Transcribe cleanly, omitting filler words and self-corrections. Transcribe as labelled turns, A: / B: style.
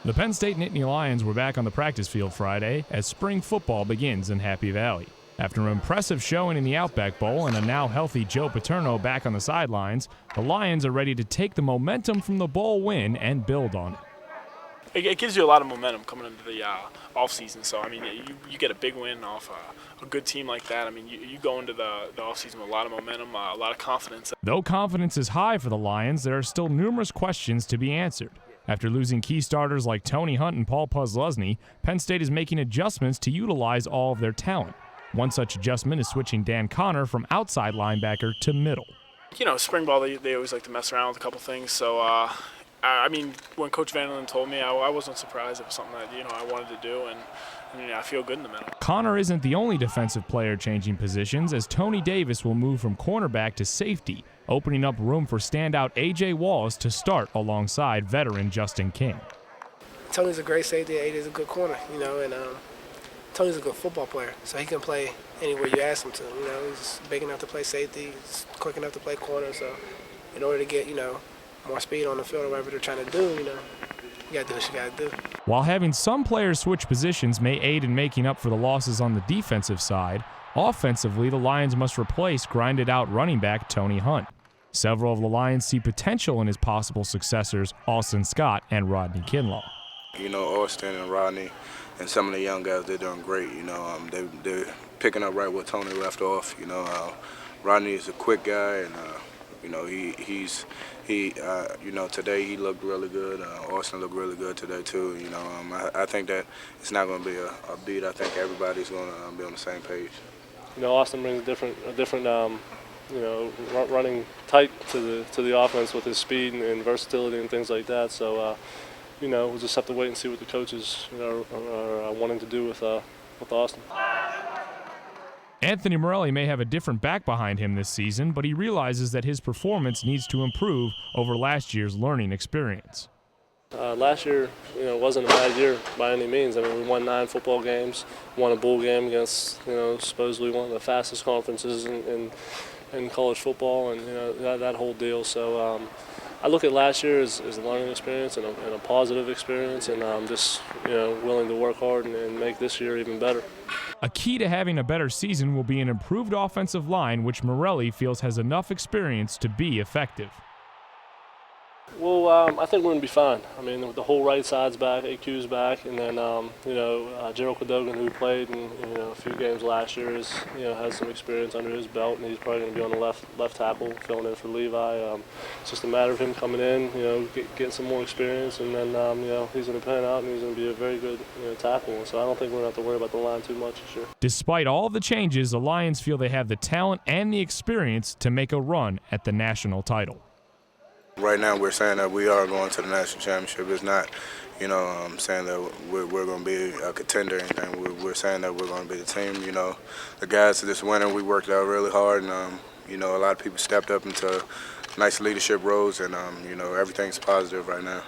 A: The Penn State Nittany Lions were back on the practice field Friday as spring football begins in Happy Valley. After an impressive showing in the Outback Bowl and a now healthy Joe Paterno back on the sidelines, the Lions are ready to take the momentum from the bowl win and build on it.
B: It gives you a lot of momentum coming into the offseason. So, I mean, you get a big win off a good team like that. I mean, you go into the offseason with a lot of momentum, a lot of confidence.
A: Though confidence is high for the Lions, there are still numerous questions to be answered. After losing key starters like Tony Hunt and Paul Puslesny, Penn State is making adjustments to utilize all of their talent. One such adjustment is switching Dan Connor from outside linebacker to middle.
B: You know, spring ball, they always like to mess around with a couple things. So, I mean, when Coach Vanderlyn told me, I wasn't surprised. It was something that, I wanted to do, and I feel good in the middle.
A: Connor isn't the only defensive player changing positions, as Tony Davis will move from cornerback to safety, opening up room for standout A.J. Wallace to start alongside veteran Justin King.
C: Tony's a great safety, A.J.'s a good corner, and Tony's a good football player, so he can play anywhere you ask him to. He's big enough to play safety, he's quick enough to play corner, so in order to get, more speed on the field or whatever they're trying to do, you got to do what you got to do.
A: While having some players switch positions may aid in making up for the losses on the defensive side, offensively the Lions must replace grinded-out running back Tony Hunt. Several of the Lions see potential in his possible successors, Austin Scott and Rodney Kinlaw.
D: Austin and Rodney and some of the young guys, they're doing great. They're picking up right where Tony left off. Rodney is a quick guy, and today he looked really good. Austin looked really good today too. I think that it's not going to be a beat. I think everybody's going to be on the same page.
E: Austin brings a different running type to the offense with his speed and versatility and things like that. So, we'll just have to wait and see what the coaches are wanting to do with Austin.
A: Anthony Morelli may have a different back behind him this season, but he realizes that his performance needs to improve over last year's learning experience.
E: Last year, wasn't a bad year by any means. I mean, we won 9 football games, won a bowl game against, supposedly one of the fastest conferences in college football, and that whole deal. So I look at last year as a learning experience and a positive experience, and I'm just willing to work hard and make this year even better.
A: A key to having a better season will be an improved offensive line, which Morelli feels has enough experience to be effective.
E: Well, I think we're going to be fine. I mean, the whole right side's back, AQ's back, and then, Gerald Cadogan, who played in a few games last year, has some experience under his belt, and he's probably going to be on the left tackle, filling in for Levi. It's just a matter of him coming in, getting some more experience, and then, he's going to pan out, and he's going to be a very good tackle. So I don't think we're going to have to worry about the line too much this year.
A: Despite all the changes, the Lions feel they have the talent and the experience to make a run at the national title.
D: Right now, we're saying that we are going to the national championship. It's not, saying that we're going to be a contender or anything. We're saying that we're going to be the team. The guys this winter, we worked out really hard, and a lot of people stepped up into nice leadership roles, and everything's positive right now.